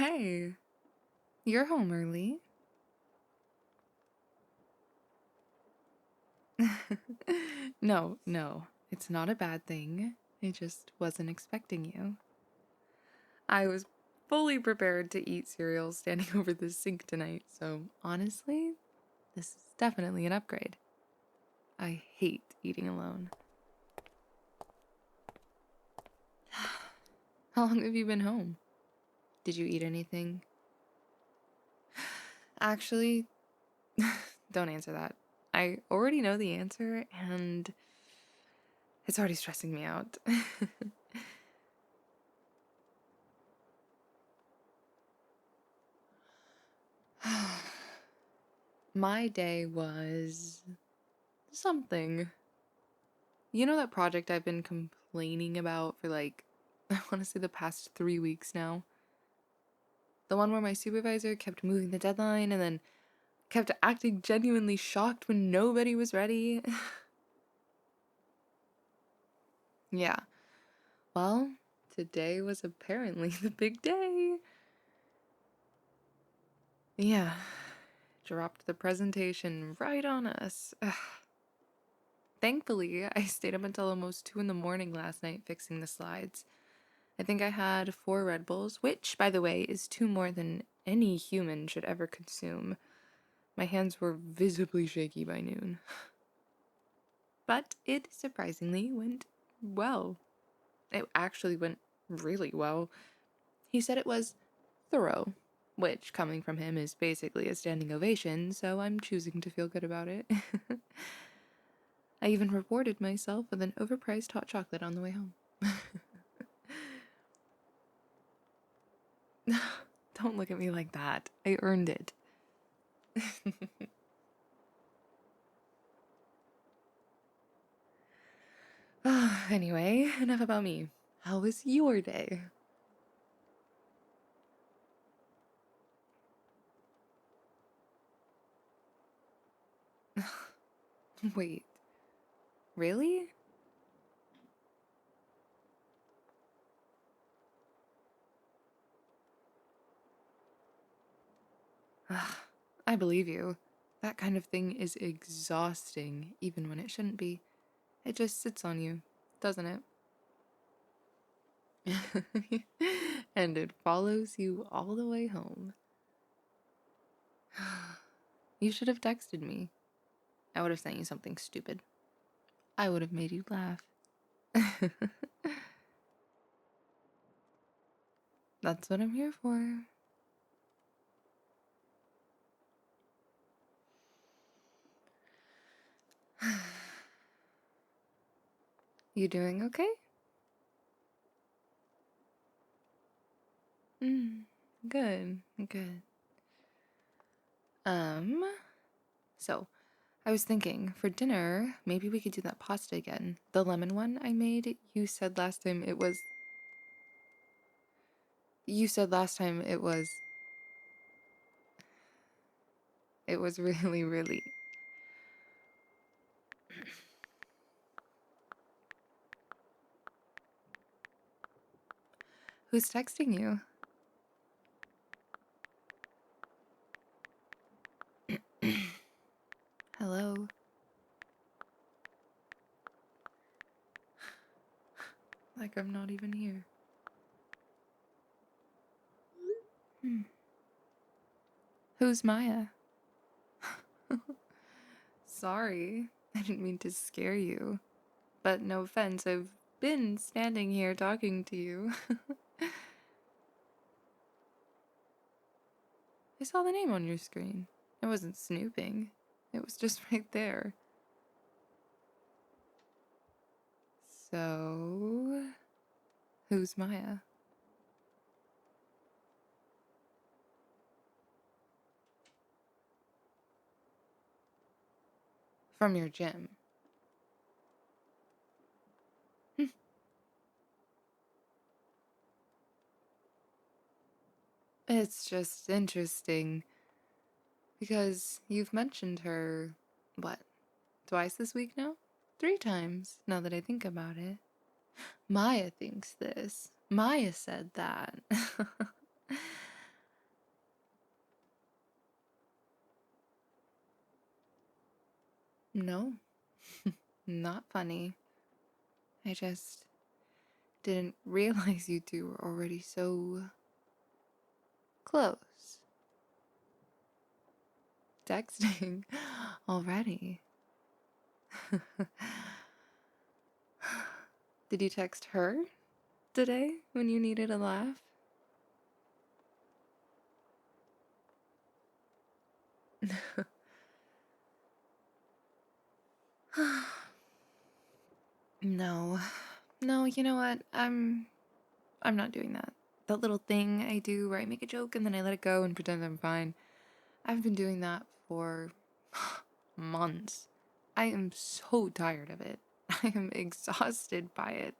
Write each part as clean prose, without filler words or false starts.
Hey, you're home early. No, it's not a bad thing. I just wasn't expecting you. I was fully prepared to eat cereal standing over the sink tonight, so honestly, this is definitely an upgrade. I hate eating alone. How long have you been home? Did you eat anything? Actually, don't answer that. I already know the answer, and it's already stressing me out. My day was something. You know that project I've been complaining about for I want to say the past 3 weeks now? The one where my supervisor kept moving the deadline and then kept acting genuinely shocked when nobody was ready. Yeah. Well, today was apparently the big day. Yeah. Dropped the presentation right on us. Thankfully, I stayed up until almost 2 in the morning last night fixing the slides. I think I had 4 Red Bulls, which, by the way, is 2 more than any human should ever consume. My hands were visibly shaky by noon. But it surprisingly went well. It actually went really well. He said it was thorough, which, coming from him, is basically a standing ovation, so I'm choosing to feel good about it. I even rewarded myself with an overpriced hot chocolate on the way home. Don't look at me like that. I earned it. Anyway, enough about me. How was your day? Wait, really? I believe you. That kind of thing is exhausting, even when it shouldn't be. It just sits on you, doesn't it? And it follows you all the way home. You should have texted me. I would have sent you something stupid. I would have made you laugh. That's what I'm here for. You doing okay? Good, good. So I was thinking for dinner, maybe we could do that pasta again. The lemon one I made, you said last time it was. You said last time it was. It was really, really. Who's texting you? Hello? Like I'm not even here. Who's Maya? Sorry, I didn't mean to scare you. But no offense, I've been standing here talking to you. I saw the name on your screen. I wasn't snooping. It was just right there. So, who's Maya? From your gym. It's just interesting because you've mentioned her, what, twice this week now? 3 times, now that I think about it. Maya thinks this. Maya said that. No, not funny. I just didn't realize you two were already so close. Texting already. Did you text her today when you needed a laugh? No. No, you know what? I'm not doing that. That little thing I do where I make a joke and then I let it go and pretend I'm fine. I've been doing that for months. I am so tired of it. I am exhausted by it.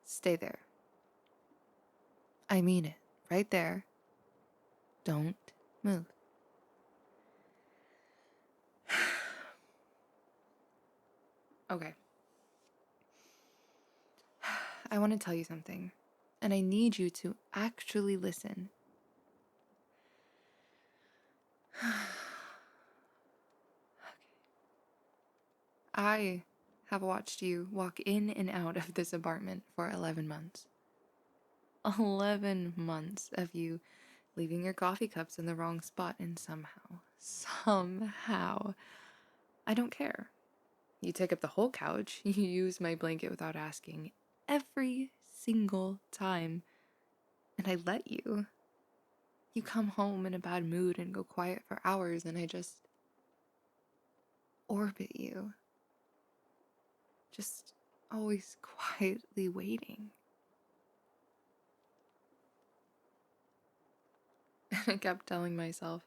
Stay there. I mean it. Right there. Don't move. Okay. I want to tell you something, and I need you to actually listen. I have watched you walk in and out of this apartment for 11 months. 11 months of you leaving your coffee cups in the wrong spot, and somehow, I don't care. You take up the whole couch, you use my blanket without asking every single time, and I let you. You come home in a bad mood and go quiet for hours, and I just orbit you. Just always quietly waiting. And I kept telling myself,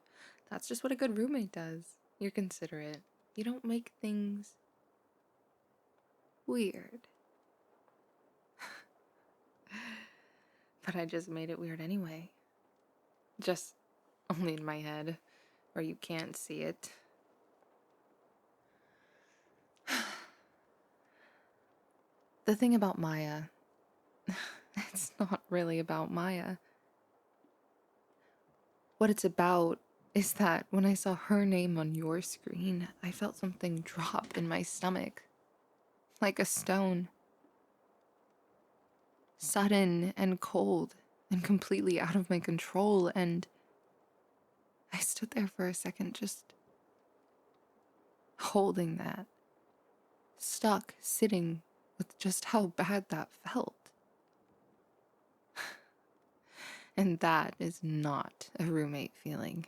that's just what a good roommate does. You're considerate. You don't make things weird. But I just made it weird anyway. Just only in my head, where you can't see it. The thing about Maya, it's not really about Maya. What it's about is that when I saw her name on your screen, I felt something drop in my stomach. Like a stone. Sudden and cold and completely out of my control, and I stood there for a second just holding that. Stuck, sitting with just how bad that felt. And that is not a roommate feeling.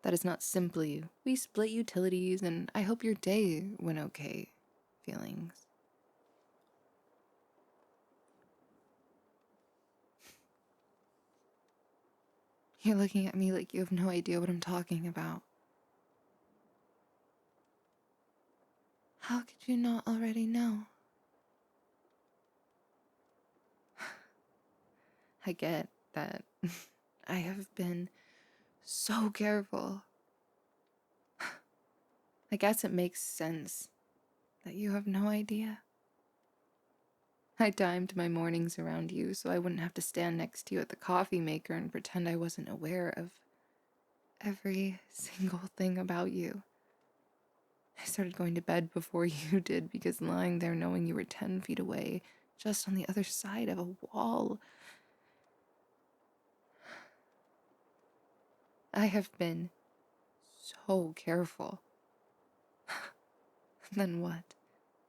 That is not simply, we split utilities and I hope your day went okay feelings. You're looking at me like you have no idea what I'm talking about. How could you not already know? I get that I have been so careful. I guess it makes sense that you have no idea. I timed my mornings around you so I wouldn't have to stand next to you at the coffee maker and pretend I wasn't aware of every single thing about you. I started going to bed before you did because lying there knowing you were 10 feet away, just on the other side of a wall. I have been so careful. And then what?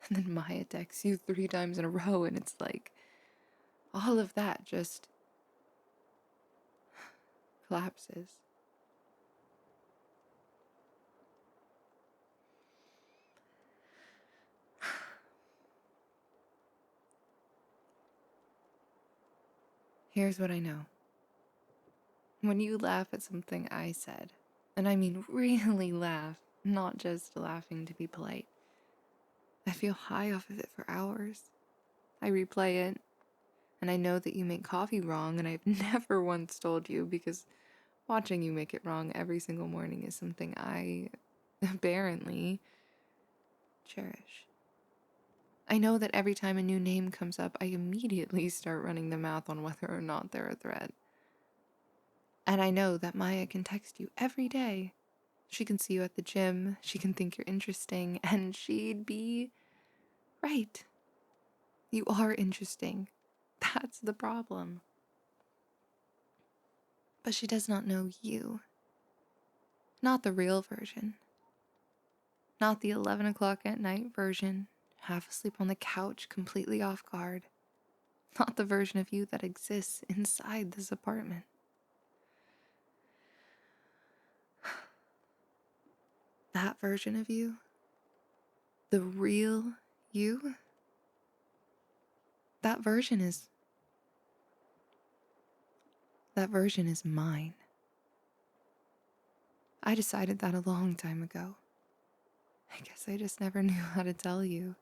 And then Maya texts you 3 times in a row, and it's like, all of that just collapses. Here's what I know. When you laugh at something I said, and I mean really laugh, not just laughing to be polite, I feel high off of it for hours. I replay it, and I know that you make coffee wrong, and I've never once told you because watching you make it wrong every single morning is something I apparently cherish. I know that every time a new name comes up, I immediately start running the math on whether or not they're a threat. And I know that Maya can text you every day, She can see you at the gym, she can think you're interesting, and she'd be right. You are interesting. That's the problem. But she does not know you. Not the real version. Not the 11 o'clock at night version, half asleep on the couch, completely off guard. Not the version of you that exists inside this apartment. That version of you, the real you, that version is mine. I decided that a long time ago. I guess I just never knew how to tell you.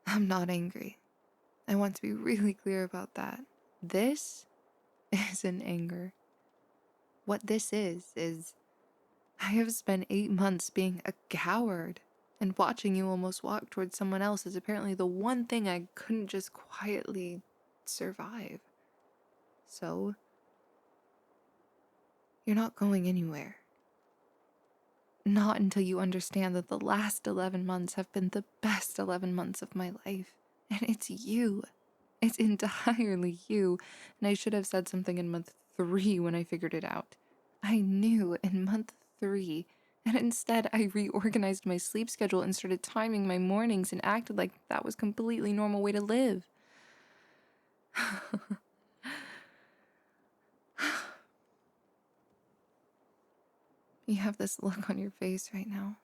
I'm not angry. I want to be really clear about that. This isn't anger. What this is I have spent 8 months being a coward, and watching you almost walk towards someone else is apparently the one thing I couldn't just quietly survive. So, you're not going anywhere. Not until you understand that the last 11 months have been the best 11 months of my life. And it's you. It's entirely you. And I should have said something in month 3 when I figured it out. I knew in month 3. And instead, I reorganized my sleep schedule and started timing my mornings and acted like that was a completely normal way to live. You have this look on your face right now.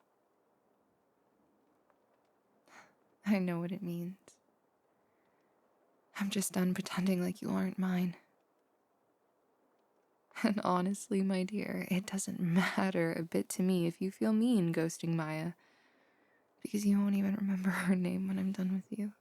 I know what it means. I'm just done pretending like you aren't mine. And honestly, my dear, it doesn't matter a bit to me if you feel mean ghosting Maya, because you won't even remember her name when I'm done with you.